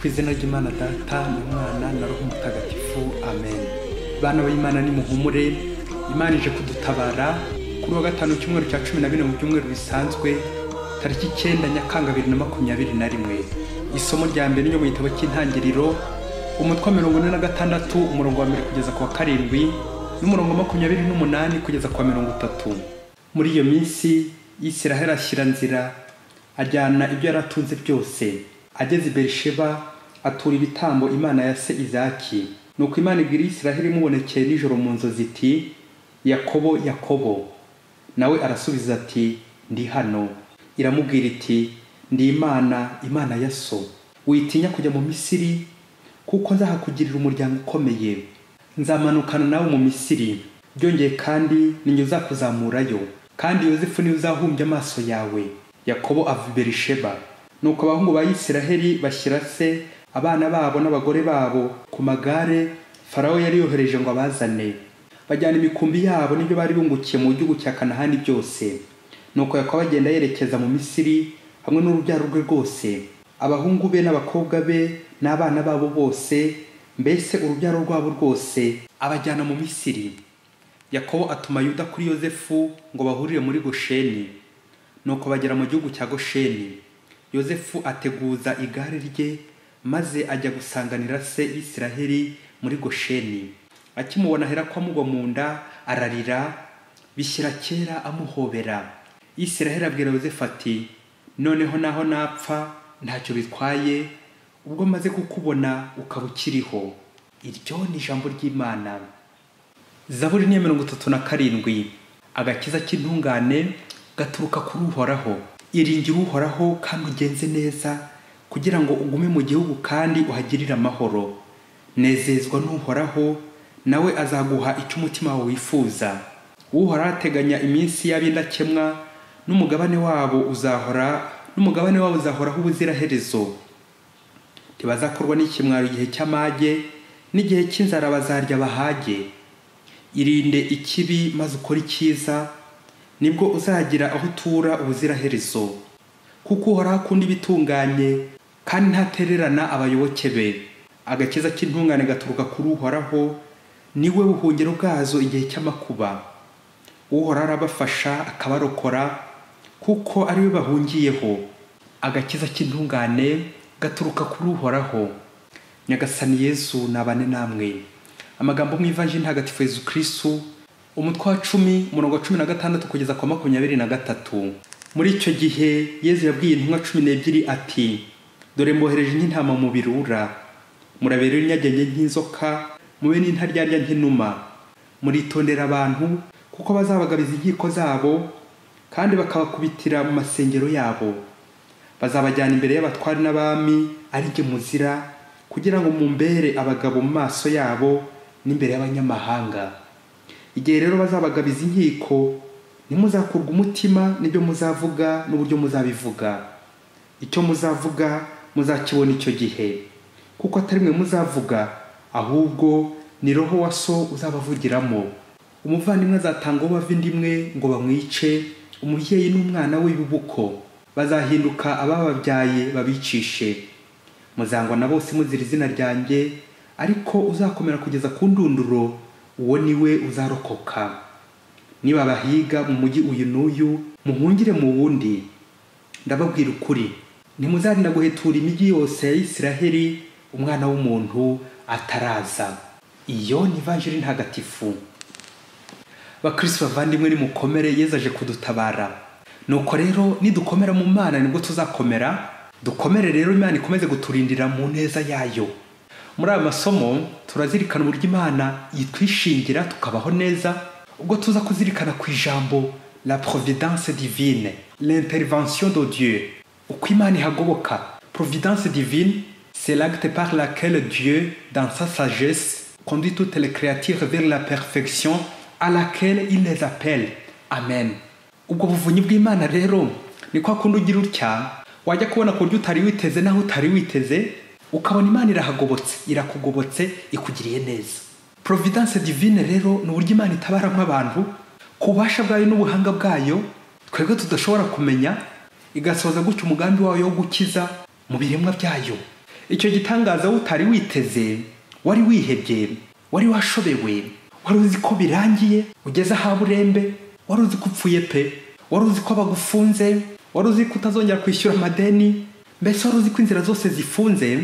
Kw'izina ry'Imana Data n'Umwana na Roho Mutagatifu, amen. Bana b'Imana nimuhumure, Imana ije kudutabara kuri wa gatanu cyumweru cya 14 mu byumweru bisanzwe, tariki 9 Nyakanga 2021. Isomo rya mbere ryo mu gitabo cy'Intangiriro, umutwe 46 umurongo wa 1 kugeza ku wa 7 n'umurongo 28 kugeza ku wa 30. Muri iyo minsi Isiraheli ashyira nzira, ajyana ibyo yaratunze byose. Ageze i Berisheba atura ibitambo Imana ya se Izaki. Nuko Imana ibwira Isiraheli imubonekeye nijoro mu nzozi iti, Yakobo, Yakobo. Nawe arasubiza ati, ndi hano. Iramubwira iti, ndi Imana, Imana ya so. Witinya kujya mu Misiri, kuko nzahakugirira umuryango ukomeye. Nzamanukana nawe mu Misiri. Byongeye kandi ninjye uzakuzamurayo, kandi Yozefu ni uzahumbya amaso yawe. Yakobo ava i Berisheba. Nuko abahungu ba Isiraheli bashyira se, abana babo n'abagore babo ku magare Farawo yari yohereje ngo abazane. Bajyana imikumbi yabo n'ibyo bari bungukiye mu gihugu cya Kanahani byose. Nuko Yakobo agenda yerekeza mu Misiri hamwe n'urubyaro rwe rwose, abahungu be n'abakobwa be n'abana babo bose, mbese urubyaro rwabo rwose abajyana mu Misiri. Yakobo atuma Yuda kuri Yozefu ngo bahurire muri Gosheni. Nuko bagera mu gihugu cya Gosheni. Yozefu ateguza igare rye, maze ajya gusanganira se Isiraheli muri Gosheni. Akimubona aherako amugwa mu nda, ararira, bishyira kera amuhobera. Isiraheli abwira Yozefu ati, noneho naho napfa ntacyo bitwaye, ubwo maze kukubona ukaba ukiriho. Iryo ni ijambo ry'Imana. Zaburi ni 37. Agakiza k'intungane gaturuka kuri Uhoraho. Iringira Uhoraho kandi ugenze neza, kugira ngo ugume mu gihugu kandi uhagirire amahoro. Nezezwa n'Uhoraho, nawe azaguha icyo umutima wawe wifuza. Uhoraho ateganya iminsi y'ab'indakemwa, n'umugabane wabo uzahoraho ubuziraherezo. Ntibazakorwa n'ikimwaro igihe cy'amage, n'igihe cy'inzara bazarya bahage. Irinde ikibi maze ukore icyiza, nibwo uzagira aho utura ubuziraherezo. Kuko Uhoraho akunda ibitunganye kandi ntatererana abayoboke be. Agakiza k'intungane gaturuka kuri Uhoraho, niwe buhungiro bwazo igihe cy'amakuba. Uhoraho arabafasha akabarokora, kuko ari we bahungiyeho. Agakiza k'intungane gaturuka kuri Uhoraho. Nyagasani Yesu nabane namwe. Amagambo mu Ivanjili ntagatifu Yesu Kristo, umutwe wa 10 umurongo 16 kugeza ku 23. Muri icyo gihe Yesu yabwiye intumwa 12 ati, dore mbohereje nk'intama mu birura. Murabere inyagenge nk'inzoka, mube n'intaryarya nk'inuma. Muritondera abantu, kuko bazabagabiza inkiko zabo, kandi bakabakubitira mu masengero yabo. Bazabajyana imbere y'abatwari n'abami ari jye muzira, kugira ngo mumbere abagabo mu maso yabo n'imbere y'abanyamahanga. Igihe rero bazabagabiza inkiko, ntimuzakurwa umutima n'ibyo muzavuga n'uburyo muzabivuga. Icyo muzavuga muzakibona icyo gihe, kuko atari mwe muzavuga, ahubwo ni Roho wa so uzabavugiramo. Umuvandimwe azatanga uwo bavindimwe ngo bamwice, umubyeyi n'umwana w'ibibuko. Bazahinduka abababyaye babicishe. Muzangwa na bose muzira izina ryanjye, ariko uzakomera kugeza ku ndunduro, uwo niwe uzarokoka. Niba bahiga mu mujyi uyu n'uyu, muhungire mu wundi. Ndababwira ukuri, ntimuzarinda guhetura imijyi yose ya Isiraheli umwana w'umuntu ataraza. Iyo ni Ivanjili ntagatifu. Bakristo bavandimwe nimukomere, Yesu aje kudutabara. Nuko rero nidukomera mu Mana nibwo tuzakomera. Dukomere rero Imana ikomeze guturindira mu neza yayo. Muri aya masomo turazirikana uburyo Imana yitwishingira tukabaho neza, ubwo tuza kuzirikana ku ijambo la providence divine, l'intervention de Dieu. Uko Imana ihagoboka. Providence divine, c'est l'acte par laquelle Dieu, dans sa sagesse, conduit toutes les créatures vers la perfection à laquelle il les appelle. Amen. Ubwo buvunyi bw'Imana rero ni kwa kundi ugira utya, wajya kubona ku buryo utari witeze naho utari witeze, ukabona Imana irahagobotse, irakugobotse, ikugiriye neza. Providence divine rero ni uburyo Imana itabaramo abantu ku bubasha bwayo n'ubuhanga bwayo twebwe tudashobora kumenya, igasoza gutyo umugambi wayo wo gukiza mu biremwa byayo. icyo gitangaza utari witeze, wari wihebye, wari washobewe, wari uzi ko birangiye ugeze ahaburembe, wari uzi ko upfuye pe, wari uzi ko bagufunze, wari uzi ko utazongera kwishyura amadeni, mbese wari uzi ko inzira zose zifunze,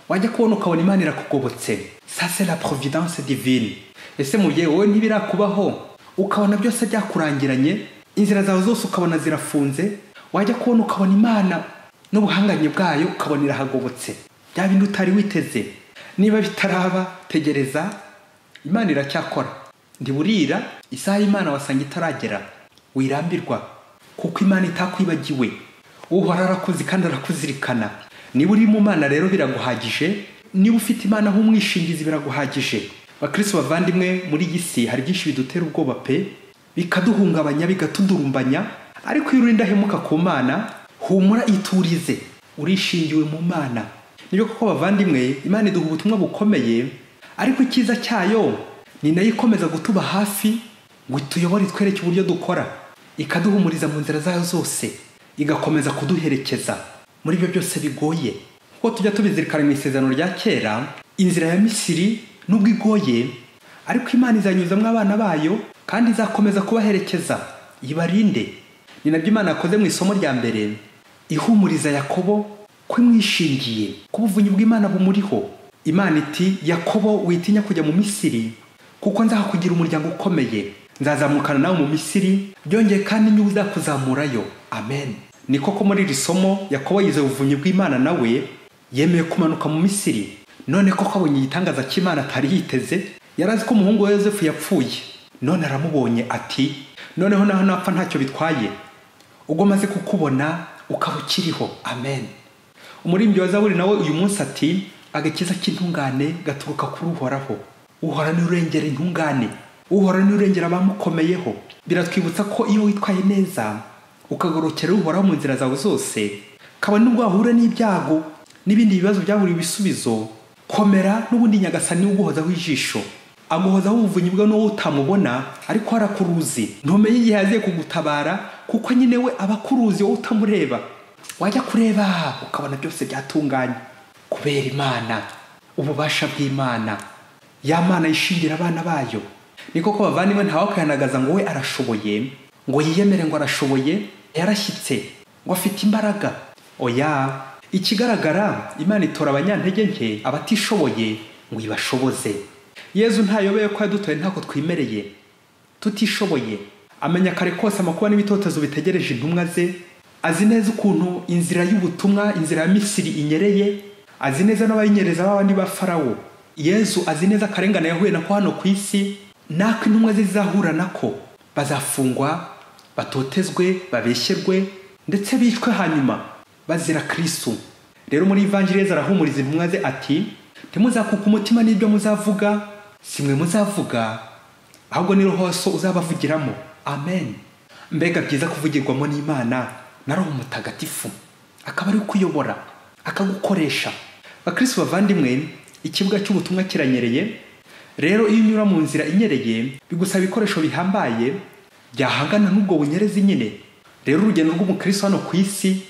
wajya kubona ukabona Imana irakugobotse. Ça c'est la providence divine. Ese mubyeyi wowe ntibirakubaho ukabona byose byakurangiranye, inzira zawe zose ukabona zirafunze, wajya kubona ukabona Imana n'ubuhanganye bwayo ukabona irahagobotse, bya bindi utari witeze? Niba bitaraba tegereza, Imana iracyakora. Ndiburira isaha Imana wasanga itaragera, wirambirwa, kuko Imana itakwibagiwe. Uhora arakuzi kandi arakuzirikana. Niba uri mu Mana rero biraguhagije, niba ufite Imana nk'umwishingizi biraguhagije. Bakristo bavandimwe, muri iyi si hari byinshi bidutera ubwoba pe, bikaduhungabanya, bigatudurumbanya, ariko iyo urinda hemuka ku Mana, humura iturize, urishingiwe mu Mana. Nibyo koko bavandimwe, Imana iduha ubutumwa bukomeye, ariko icyiza cyayo ni nayo ikomeza gutuba hafi ngo ituyobore, itwereke uburyo dukora, ikaduhumuriza mu nzira zayo zose, igakomeza kuduherekeza muri ibyo byose bigoye. Kuko tujya tubizirikana mu isezerano rya kera, inzira ya Misiri nubwo igoye, ariko Imana izanyuzamo abana bayo kandi izakomeza kubaherekeza, ibarinde. Ni nabyo Imana yakoze mu isomo rya mbere, ihumuriza Yakobo ko imwishingiye, ko ubuvunyi bw'Imana bumuriho. Imana iti, Yakobo witinya kujya mu Misiri, kuko nzakugira umuryango ukomeye, nzazamukana nawe mu Misiri, byongeye kandi niwe uzakuzamurayo. Amen. Ni koko muri iri somo Yakobo yize ubuvunyi bw'Imana, nawe yemeye kumanuka mu Misiri. None koko abonye igitangaza cy'Imana atari yiteze, yarazi ko umuhungu wa Yosefu yapfuye, none aramubonye ati, noneho naho napfa ntacyo bitwaye, ubwo maze kukubona ukaba ukiriho. Amen. Umuririmbyi wa Zaburi nawe uyu munsi ati, agakiza k'intungane gaturuka kuri Uhoraho. Uhora ni urengera intungane, uhora ni urengera abamukomeyeho. Biratwibutsa ko iyo witwaye neza ukagorokera Uhoraho mu nzira zawe zose, kabone nubwo wahura n'ibyago n'ibindi bibazo byaburiwe ibisubizo, komera, n'ubundi Nyagasani uguhozaho ijisho, aguhozaho ubuvunyi bwe n'uwo utamubona ariko arakuruzi. Ntumenye igihe yaziye kugutabara, kuko nyine we abakuruzi wowe utamureba. Wajya kureba ukabona byose byatunganye kubera Imana, ububasha bw'Imana, ya Mana yishingira abana bayo. Ni koko bavandimwe, ntawakwihanagaza ngo we arashoboye, ngo yiyemere ngo arashoboye, yarashyitse, ngo afite imbaraga. Oya, ikigaragara Imana itora abanyantege nke, abatishoboye ngo ibashoboze. Yezu ntayobeye ko yadutoye ntako twimereye tutishoboye. Amenya kare kose amakuba n'ibitotezo bitegereje intumwa ze, azi neza ukuntu inzira y'ubutumwa, inzira ya Misiri inyereye, azi neza n'abayinyereza b'abandi ba Farawo. Yezu azi neza akarengane yahuye nako hano ku isi, nako intumwa ze zizahura nako. Bazafungwa, batotezwe, babeshyerwe, ndetse bicwe hanyuma bazira Kristo. Rero muri Evangelii arahumuriza intumwa ze ati, ntimuzakuka umutima n'ibyo muzavuga, simwe muzavuga, ahubwo ni Roho so uzabavugiramo. Amen. Mbega byiza kuvugirwamo n'Imana na Roho Mutagatifu, akaba ari kuyobora, akagukoresha. Bakristo bavandimwe, ikibuga cy'ubutumwa kiranyereye. Rero iyo unyura mu nzira inyereye, bigusaba ibikoresho bihambaye byahangana n'ubwo bunyerezi nyine. Rero urugendo rw'umukristo hano ku isi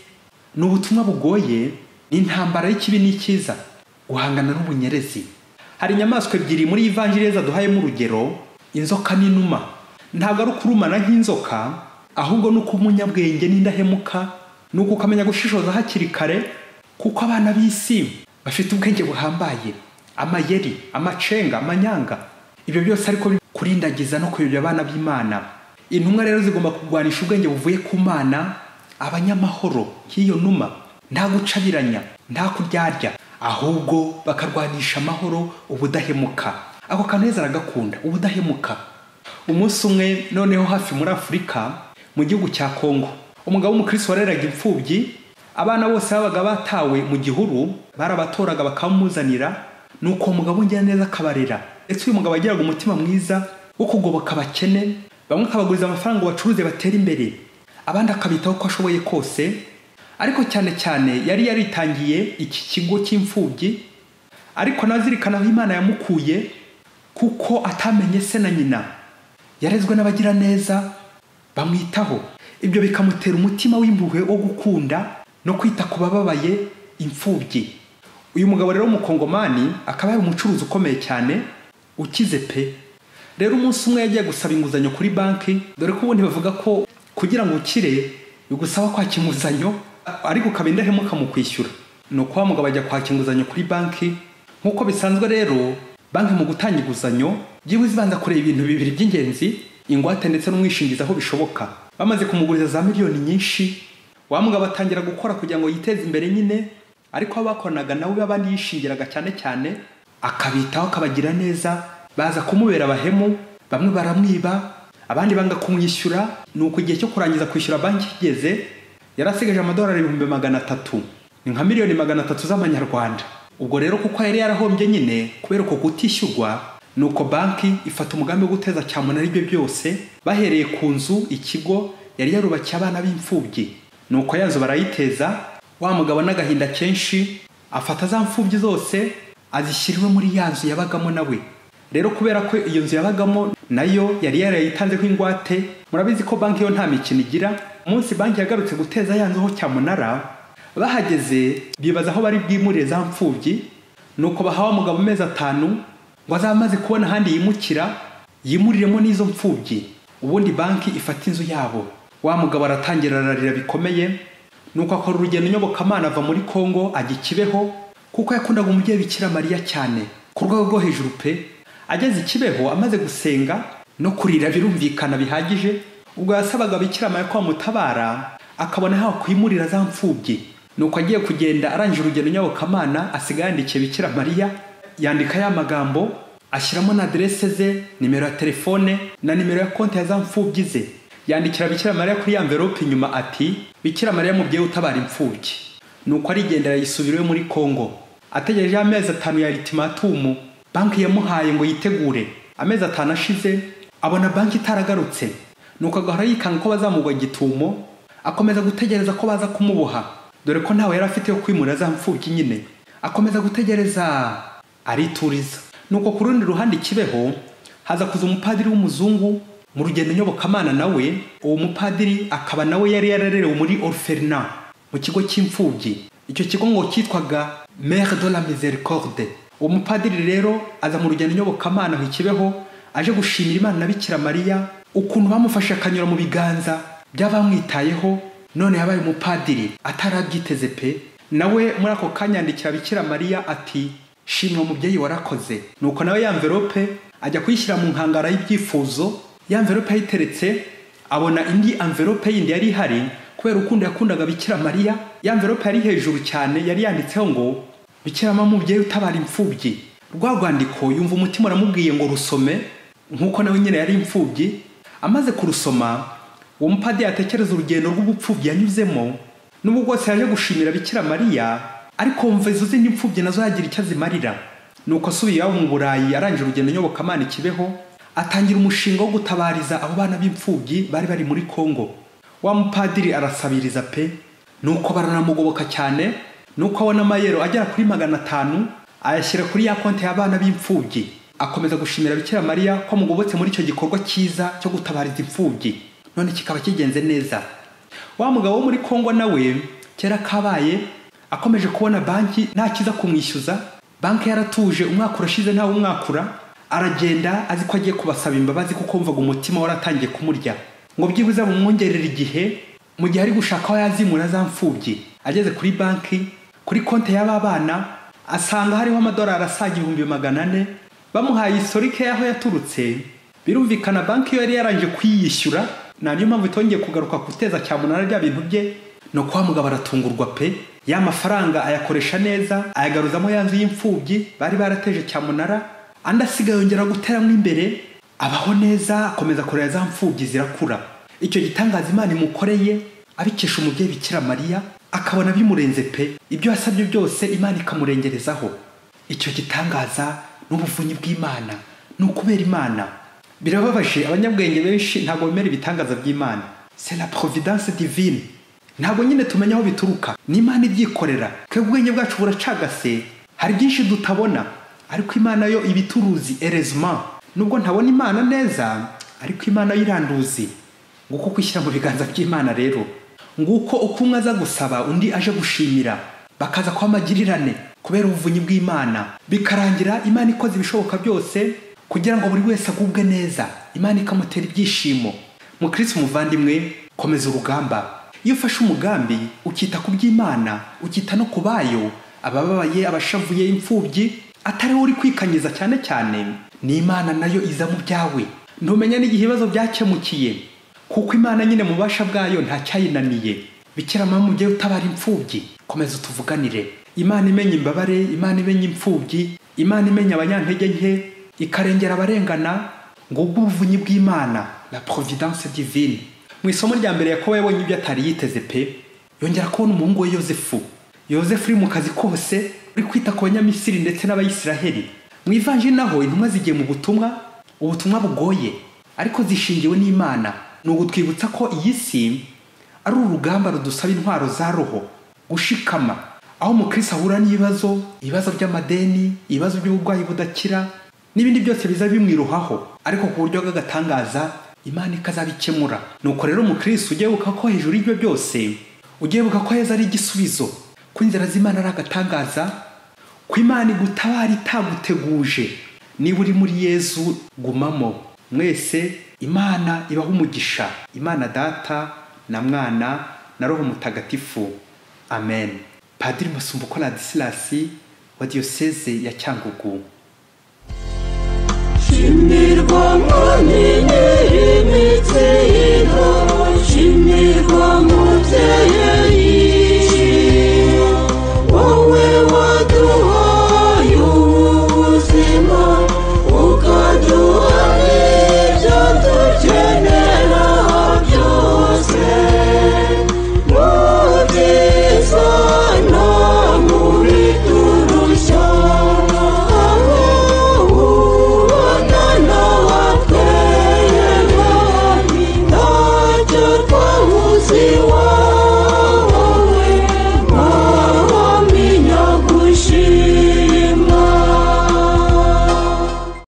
ni ubutumwa bugoye, ni intambara y'ikibi n'icyiza, guhangana n'ubunyerezi. Hari inyamaswa ebyiri muri Evangelii duhayemo urugero, inzoka n'inuma. Ntabwo ari ukurumana nk'inzoka, ahubwo ni uko umunyabwenge n'indahemuka, ni uko ukamenya gushishoza hakiri kare, kuko abana b'isi bafite ubwenge buhambaye, amayeri, amacenga, amanyanga. Ibyo byose ariko kurindagiza no kuyobya abana b'Imana. Intumwa rero zigomba kurwanisha ubwenge buvuye ku Mana, abanyamahoro nk'iyo numa, nta gucabiranya, nta kuryarya, ahubwo bakarwanisha amahoro, ubudahemuka. Ako kaneza aragakunda, ubudahemuka. Umunsi umwe noneho hafi muri Afurika, mu gihugu cya Kongo, umugabo w'umukristo wareraga imfubyi, abana bose babaga batawe mu gihuru, barabatoraga bakamuzanira, nuko umugabo ngira neza akabarera. Ndetse uyu mugabo agiraga umutima mwiza wo kugoboka abakene, bamwe akabaguriza amafaranga bacuruze batera imbere, abandi akabitaho uko ashoboye kose. Ariko cyane cyane yari yaritangiye iki kigo cy'imfubyi, ariko nazirikana aho Imana yamukuye, kuko atamenye se na nyina, yarezwe n'abagira neza bamwitaho. Ibyo bikamutera umutima w'impuhwe wo gukunda no kwita ku bababaye, imfubyi. uyu mugabo rero w'umukongomani akaba ari umucuruzi ukomeye cyane ukize pe. Rero umunsi umwe yagiye gusaba inguzanyo kuri banki, dore ko ubundi bavuga ko kugira ngo ukire bigusaba kwaka inguzanyo ariko ukaba indahemuka mu kwishyura. Nuko wa mugabo ajya kwaka inguzanyo kuri banki. Nk'uko bisanzwe rero banki mu gutanga inguzanyo byibuze ibanza kureba ibintu bibiri by'ingenzi, ingwate ndetse n'umwishingizi aho bishoboka. Bamaze kumuguriza za miliyoni nyinshi, wa mugabo atangira gukora kugira ngo yiteze imbere nyine, ariko abakoranaga nawe abandi yishingiraga cyane akabitaho akabagira neza, baza kumubera abahemu, bamwe baramwiba, abandi banga kumwishyura. Nuko igihe cyo kurangiza kwishyura banki kigeze, yarasigaje amadolari 300,000, ni nka miliyoni 300 z'amanyarwanda. Ubwo rero kuko yari yarahombye nyine kubera ko kutishyurwa, nuko banki ifata umugambi wo guteza cyamunara ibyo byose, bahereye ku nzu ikigo yari yarubakiye abana b'imfubyi. Nuko yanzu barayiteza, wa mugabo n'agahinda kenshi afata za mfubyi zose azishyiriwe muri yanzu yabagamo nawe. Rero kubera ko iyo nzu yabagamo nayo yari yarayitanzeho ingwate, murabizi ko banki yo nta mikino igira. Umunsi banki yagarutse guteza yanzuho cyamunara, bahageze bibaza aho bari bwimurire za mfubyi. Nuko bahawa mugabo amezi 5 ngo azamaze kubona ahandi yimukira, yimuriremo n'izo mfubyi. Ubundi banki ifata inzu yabo. Wa mugabo aratangira ararira bikomeye. Nuko akora urugendo nyobokamana ava muri Kongo ajya Kibeho, kuko yakundaga umubyeyi Bikira Mariya cyane ku rwego rwo hejuru pe. Ageze Kibeho amaze gusenga no kurira birumvikana bihagije, ubwo yasabaga Bikira Mariya ko amutabara akabona aho kwimurira za mfubyi. Nuko agiye kugenda arangije urugendo nyobokamana, asigaye yandikiye Bikira Mariya, yandika ya magambo, ashyiramo na adresse ze, nimero ya telefone na nimero ya konti ya za mfubyi ze. Yandikira Bikira Mariya kuri envelope inyuma ati, Bikira Mariya mubyeyi utabara imfubyi. Nuko arigendera yisubiriwe muri Kongo. Ategereje amezi 5 ya ultimatum banki yamuhaye ngo yitegure. Amezi 5 ashize abona banki itaragarutse. Nuko agahora yikanga ko bazamugwa gitumo, akomeza gutegereza ko baza kumuboha, dore ko ntawe yari afite yo kwimura za mfubyi nyine. Akomeza gutegereza arituriza. Nuko ku rundi ruhande Kibeho haza kuza umupadiri w'umuzungu mu rugendo nyobokamana nawe. Uwo mupadiri akaba nawe yari yararerewe muri orphelinat mu kigo cy'imfubyi. Icyo kigo ngo cyitwaga Mère de la Miséricorde. Uwo mupadiri rero aza mu rugendo nyobokamana mu Kibeho aje gushimira Imana na Bikira Mariya ukuntu bamufashe akanyura mu biganza by'abamwitayeho, none yabaye umupadiri atarabyiteze pe. Nawe muri ako kanyandikira Bikira Mariya ati, shimwa mubyeyi warakoze. Nuko nawe ya envelope ajya kuyishyira mu nkangara y'ibyifuzo. Ya envelope ayiteretse, abona indi envelope yindi yari ihari kubera ukuntu yakundaga Bikira Mariya. Ya envelope yari hejuru cyane, yari yanditseho ngo Bikira Mama mubyeyi utabara imfubyi. Rwa rwandiko yumva umutima uramubwiye ngo rusome, nkuko nawe nyine yari imfubyi. Amaze kurusoma, uwo mupadiri atekereza urugendo rw'ubupfubyi yanyuzemo, n'ubwo bwose yaje gushimira Bikira Mariya, ariko wumva izo zindi imfubyi nazo yagira icyo azimarira. Nuko asubiye aho mu Burayi arangije urugendo nyobokamana Kibeho, atangira umushinga wo gutabariza abo bana b'imfubyi bari bari muri Kongo. Wa mupadiri arasabiriza pe. Nuko baranamugoboka cyane, nuko abona amayero agera kuri 500 ayashyira kuri ya konti y'abana b'imfubyi. Akomeza gushimira Bikira Mariya ko mugobotse muri icyo gikorwa cyiza cyo gutabariza imfubyi, none kikaba kigenze neza. Wa mugabo wo muri Kongo nawe kera kabaye akomeje kubona banki nta kiza kumwishyuza. Banki yaratuje, umwaka urashize ntawe umwakura. Aragenda azi ko agiye kubasaba imbabazi kuko mvaga umutima waratangiye kumurya, ngo byibuze bumwongerera igihe mu gihe ari gushaka aho yazimura za mfubyi. Ageze kuri banki, kuri konti y'aba bana, asanga hariho amadolari asaga 400,000. Bamuhaye historike yaho yaturutse. Birumvikana banki yo yari yaranje kwiyishyura, na niyo mpamvu itongeye kugaruka guteza cyamunara bya bintu bye. No kwa mugabo baratungurwa pe. Ya mafaranga ayakoresha neza, ayagaruzamo yanzu y'imfubyi bari barateje cyamunara, andi asigaye yongera guteramo imbere, abaho neza, akomeza kurera za mfubyi zirakura. Icyo gitangaza Imana imukoreye abikesha umubyeyi Bikira Mariya, akabona bimurenze pe. Ibyo yasabye byose Imana ikamurengerezaho. Icyo gitangaza n'ubuvunyi bw'Imana, n'ukubera Imana. Birababaje abanyabwenge benshi ntago bemera ibitangaza by'Imana. C'est la providence divine. Ntago nyine tumenya aho bituruka, ni Imana ibyikorera. Twe ubwenge bwacu buracagase, hari byinshi dutabona, ariko Imana yo ibituruzi. Heureusement, nubwo ntabona Imana neza, ariko Imana yiranduzi. Nguko kwishyira mu biganza by'Imana rero, nguko uko umwe aza gusaba undi aje gushimira, bakaza kwa magirirane. kubera ubuvunyi bw'Imana, bikarangira Imana ikoze ibishoboka byose kugira ngo buri wese agubwe neza, Imana ikamutera ibyishimo. Mukristo muvandimwe, komeza urugamba. Iyo ufashe umugambi ukita ku by'Imana, ukita no ku bayo, abababaye, abashavuye, imfubyi, atari uri kwikanyiza cyane cyane, ni Imana nayo iza mu byawe. Ntumenya n'igihe ibibazo byakemukiye, kuko Imana nyine mu bubasha bwayo nta cyayinaniye. Bikira Mama mubyeyi utabara imfubyi, komeza utuvuganire. Imana imenya imbabare, Imana imenya imfubyi, Imana imenya abanyantege nke, ikarengera abarengana, ngo ubuvunyi bw'Imana, la providence divine. Mu isomo rya mbere Yakobo yabonye ibyo atari yiteze pe, yongera kubona umuhungu we Yozefu uri mu kazi kose, uri kwita ku banyamisiri ndetse n'abayisiraheli. Mu ivanjiri naho intumwa zigiye mu ubutumwa bugoye, ariko zishingiwe n'Imana. Ni ugutwibutsa ko iyi si ari urugamba rudusaba intwaro za roho, gushikama, aho umukristo ahura n'ibibazo by'amadeni, ibibazo by'uburwayi budakira, n'ibindi byose biza bimwiruhaho, ariko ku buryo bw'agatangaza Imana ikazabikemura. Nuko rero umukristo ujye wibuka ko hejuru y'ibyo byose, ujye wibuka ko heza ari igisubizo, ko inzira z'Imana ari agatangaza, ko Imana igutabara itaguteguje. Niba uri muri Yezu, gumamo. Mwese Imana ibaha umugisha, Imana Data na Mwana na Roho Mutagatifu. Amen. Padiri Masumbuko Ladislas wa Diocese ya Cyangugu. Shimirwa mwami